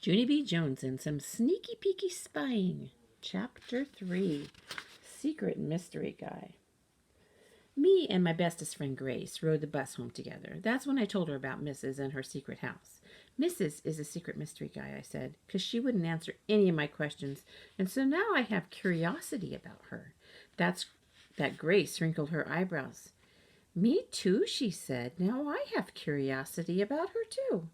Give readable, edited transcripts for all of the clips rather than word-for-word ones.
Junie B. Jones and some sneaky peeky spying. Chapter 3. Secret Mystery Guy. Me and my bestest friend Grace rode the bus home together. That's when I told her about Mrs. and her secret house. Mrs. is a secret mystery guy, I said, because she wouldn't answer any of my questions, and so now I have curiosity about her. That Grace wrinkled her eyebrows. Me too, she said. Now I have curiosity about her too.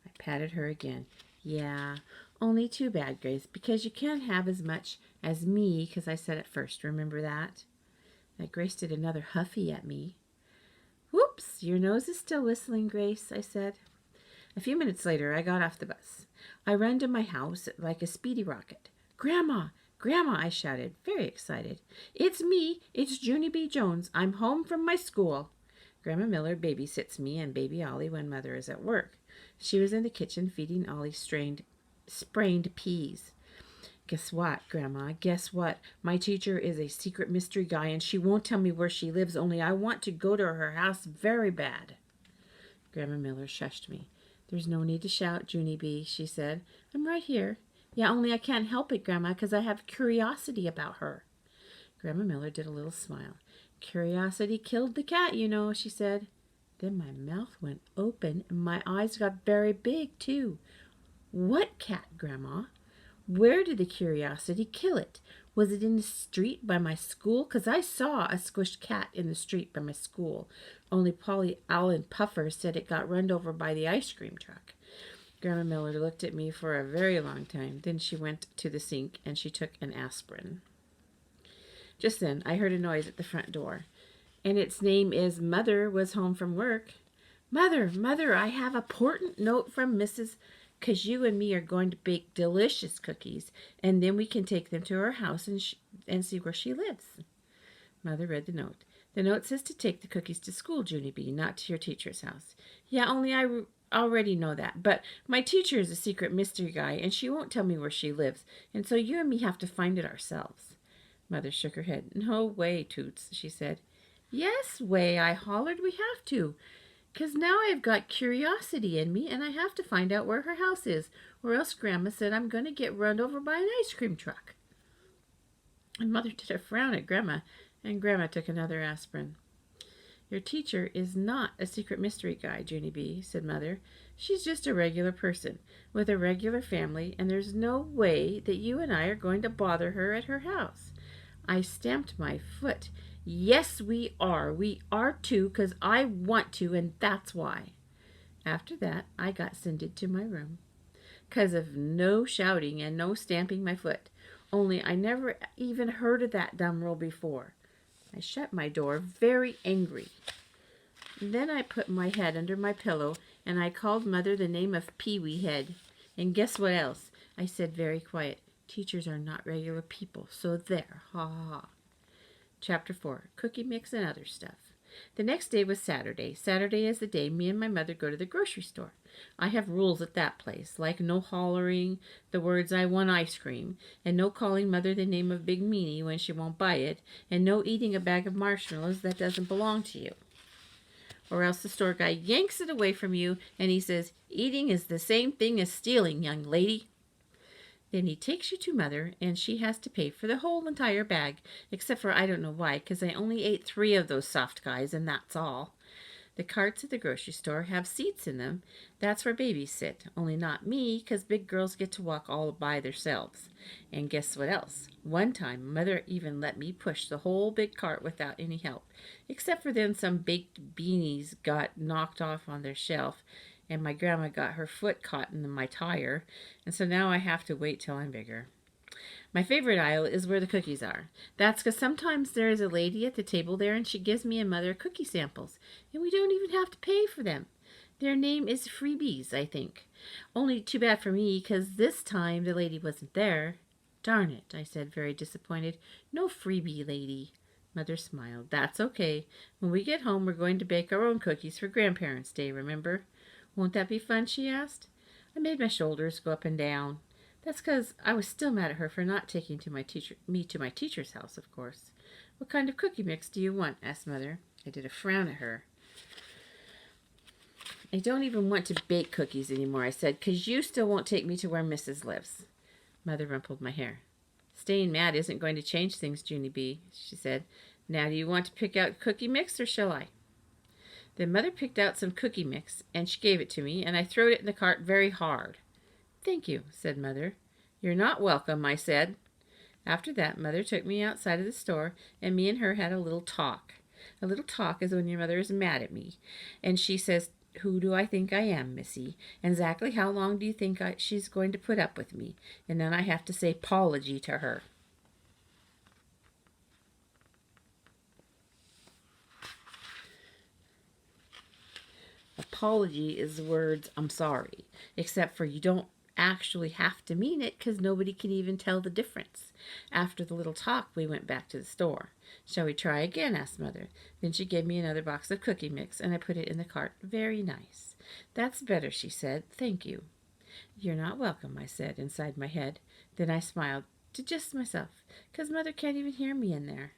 I patted her again. Yeah, only too bad, Grace, because you can't have as much as me, because I said it first. Remember that? Grace did another huffy at me. Whoops, your nose is still whistling, Grace, I said. A few minutes later, I got off the bus. I ran to my house like a speedy rocket. Grandma, Grandma, I shouted, very excited. It's me. It's Junie B. Jones. I'm home from my school. Grandma Miller babysits me and baby Ollie when Mother is at work. She was in the kitchen feeding Ollie sprained peas. Guess what, Grandma? Guess what? My teacher is a secret mystery guy, and she won't tell me where she lives, only I want to go to her house very bad. Grandma Miller shushed me. There's no need to shout, Junie B., she said. I'm right here. Yeah, only I can't help it, Grandma, because I have curiosity about her. Grandma Miller did a little smile. Curiosity killed the cat, you know, she said. Then my mouth went open, and my eyes got very big, too. What cat, Grandma? Where did the curiosity kill it? Was it in the street by my school? 'Cause I saw a squished cat in the street by my school. Only Polly Owl and Puffer said it got run over by the ice cream truck. Grandma Miller looked at me for a very long time. Then she went to the sink and she took an aspirin. Just then, I heard a noise at the front door. And its name is Mother was home from work. Mother, Mother, I have a important note from Mrs. 'Cause you and me are going to bake delicious cookies, and then we can take them to her house and see where she lives. Mother read the note. The note says to take the cookies to school, Junie B., not to your teacher's house. Yeah, only I already know that, but my teacher is a secret mystery guy, and she won't tell me where she lives, and so you and me have to find it ourselves. Mother shook her head. No way, Toots, she said. Yes way, I hollered, we have to. 'Cause now I've got curiosity in me, and I have to find out where her house is, or else Grandma said I'm going to get run over by an ice cream truck. And Mother did a frown at Grandma, and Grandma took another aspirin. Your teacher is not a secret mystery guy, Junie B., said Mother. She's just a regular person, with a regular family, and there's no way that you and I are going to bother her at her house. I stamped my foot. Yes, we are. We are too, 'cause I want to, and that's why. After that, I got sent to my room, 'cause of no shouting and no stamping my foot. Only I never even heard of that dumb rule before. I shut my door, very angry. Then I put my head under my pillow, and I called Mother the name of Pee-wee Head. And guess what else? I said very quiet, teachers are not regular people, so there, ha ha ha. Chapter 4, Cookie Mix and Other Stuff. The next day was Saturday. Saturday is the day me and my mother go to the grocery store. I have rules at that place, like no hollering the words I want ice cream, and no calling Mother the name of Big Meanie when she won't buy it, and no eating a bag of marshmallows that doesn't belong to you. Or else the store guy yanks it away from you, and he says, eating is the same thing as stealing, young lady. Then he takes you to Mother, and she has to pay for the whole entire bag, except for I don't know why, 'cause I only ate 3 of those soft guys, and that's all. The carts at the grocery store have seats in them. That's where babies sit, only not me, 'cause big girls get to walk all by themselves. And guess what else? One time, Mother even let me push the whole big cart without any help, except for then some baked beanies got knocked off on their shelf, and my grandma got her foot caught in my tire, and so now I have to wait till I'm bigger. My favorite aisle is where the cookies are. That's 'cause sometimes there is a lady at the table there, and she gives me and Mother cookie samples, and we don't even have to pay for them. Their name is Freebies, I think. Only too bad for me, 'cause this time the lady wasn't there. Darn it, I said, very disappointed. No freebie lady. Mother smiled. That's okay. When we get home, we're going to bake our own cookies for Grandparents' Day, remember? Won't that be fun, she asked. I made my shoulders go up and down. That's 'cause I was still mad at her for not taking me to my teacher's house, of course. What kind of cookie mix do you want? Asked Mother. I did a frown at her. I don't even want to bake cookies anymore, I said, 'cause you still won't take me to where Mrs. lives. Mother rumpled my hair. Staying mad isn't going to change things, Junie B., she said. Now do you want to pick out cookie mix, or shall I? Then Mother picked out some cookie mix, and she gave it to me, and I throwed it in the cart very hard. Thank you, said Mother. You're not welcome, I said. After that, Mother took me outside of the store, and me and her had a little talk. A little talk is when your mother is mad at me, and she says, who do I think I am, Missy? And exactly how long do you think she's going to put up with me? And then I have to say apology to her. Apology is the words I'm sorry, except for you don't actually have to mean it because nobody can even tell the difference. After the little talk, we went back to the store. Shall we try again? Asked Mother. Then she gave me another box of cookie mix, and I put it in the cart. Very nice. That's better, she said. Thank you. You're not welcome, I said inside my head. Then I smiled to just myself, because Mother can't even hear me in there.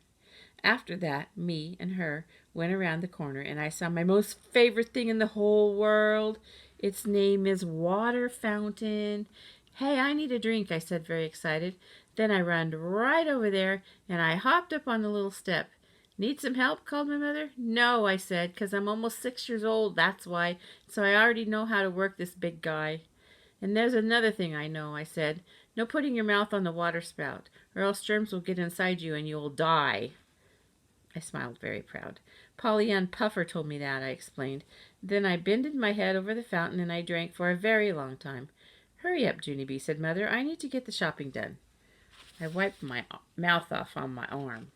After that, me and her went around the corner, and I saw my most favorite thing in the whole world. Its name is Water Fountain. Hey, I need a drink, I said, very excited. Then I ran right over there, and I hopped up on the little step. Need some help? Called my mother. No, I said, because I'm almost 6 years old, that's why. So I already know how to work this big guy. And there's another thing I know, I said. No putting your mouth on the water spout, or else germs will get inside you and you'll die. I smiled very proud. Polly Ann Puffer told me that, I explained. Then I bended my head over the fountain and I drank for a very long time. Hurry up, Junie B., said Mother. I need to get the shopping done. I wiped my mouth off on my arm.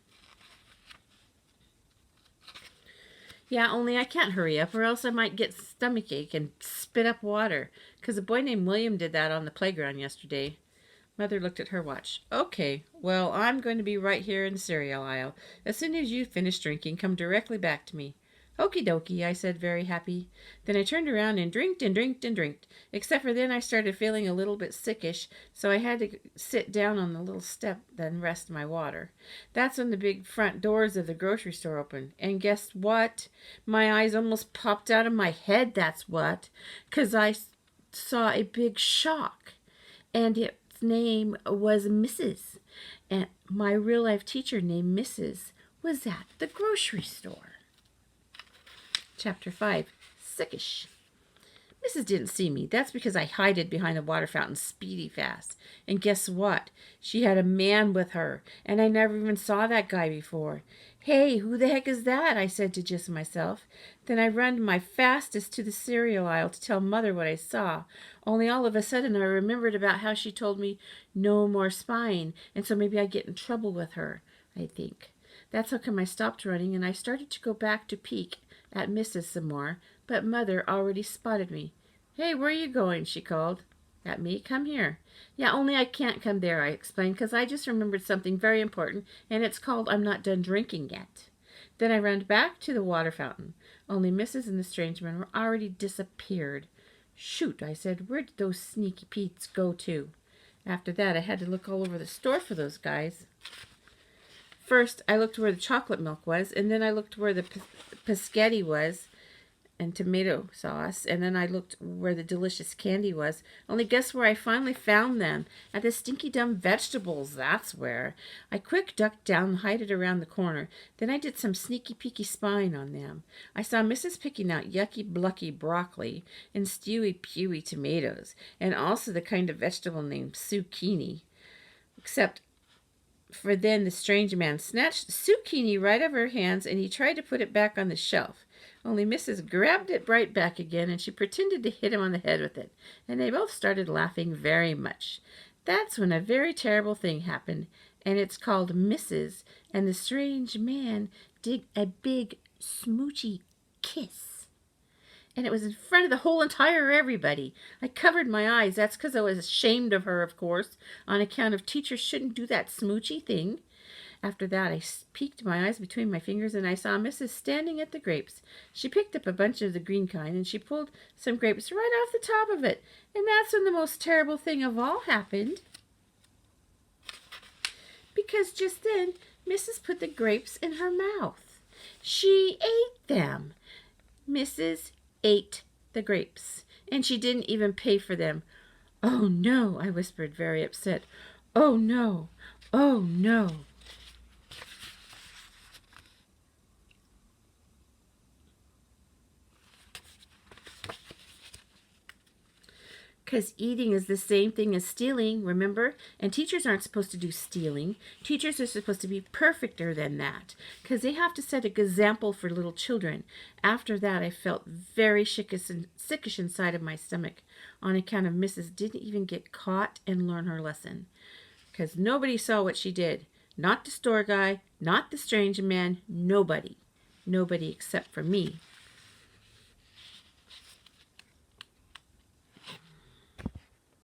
Yeah, only I can't hurry up or else I might get stomachache and spit up water, 'cause a boy named William did that on the playground yesterday. Mother looked at her watch. Okay, well, I'm going to be right here in the cereal aisle. As soon as you finish drinking, come directly back to me. Okie dokie, I said, very happy. Then I turned around and drinked and drinked and drinked, except for then I started feeling a little bit sickish, so I had to sit down on the little step and rest my water. That's when the big front doors of the grocery store opened, and guess what? My eyes almost popped out of my head, that's what, 'cause I saw a big shock, and its name was Mrs., and my real-life teacher named Mrs. was at the grocery store. Chapter 5, Sickish. Mrs. didn't see me. That's because I hided behind the water fountain speedy fast. And guess what? She had a man with her, and I never even saw that guy before. Hey, who the heck is that? I said to just myself. Then I ran my fastest to the cereal aisle to tell Mother what I saw. Only all of a sudden I remembered about how she told me no more spying, and so maybe I'd get in trouble with her, I think. That's how come I stopped running, and I started to go back to peek at Mrs. some more, but Mother already spotted me. Hey, where are you going? She called. At me? Come here. Yeah, only I can't come there, I explained, because I just remembered something very important, and it's called I'm not done drinking yet. Then I ran back to the water fountain. Only Mrs. and the strange man were already disappeared. Shoot, I said, where did those sneaky Petes go to? After that, I had to look all over the store for those guys. First, I looked where the chocolate milk was, and then I looked where the pescetti was, and tomato sauce, and then I looked where the delicious candy was. Only guess where I finally found them? At the stinky dumb vegetables, that's where. I quick ducked down and hid around the corner. Then I did some sneaky peeky spying on them. I saw Mrs. picking out yucky blucky broccoli and stewy pewy tomatoes, and also the kind of vegetable named zucchini. Except for then the strange man snatched the zucchini right out of her hands, and he tried to put it back on the shelf. Only Mrs. grabbed it right back again, and she pretended to hit him on the head with it, and they both started laughing very much. That's when a very terrible thing happened, and it's called Mrs. and the strange man did a big smoochy kiss. And it was in front of the whole entire everybody. I covered my eyes. That's because I was ashamed of her, of course, on account of teachers shouldn't do that smoochy thing. After that, I peeked my eyes between my fingers, and I saw Mrs. standing at the grapes. She picked up a bunch of the green kind, and she pulled some grapes right off the top of it. And that's when the most terrible thing of all happened. Because just then, Mrs. put the grapes in her mouth. She ate them. Mrs. ate the grapes, and she didn't even pay for them. Oh no, I whispered, very upset. Oh no, oh no. Because eating is the same thing as stealing, remember? And teachers aren't supposed to do stealing. Teachers are supposed to be perfecter than that, because they have to set an example for little children. After that, I felt very sickish inside of my stomach on account of Mrs. didn't even get caught and learn her lesson. Because nobody saw what she did. Not the store guy, not the strange man, nobody. Nobody except for me.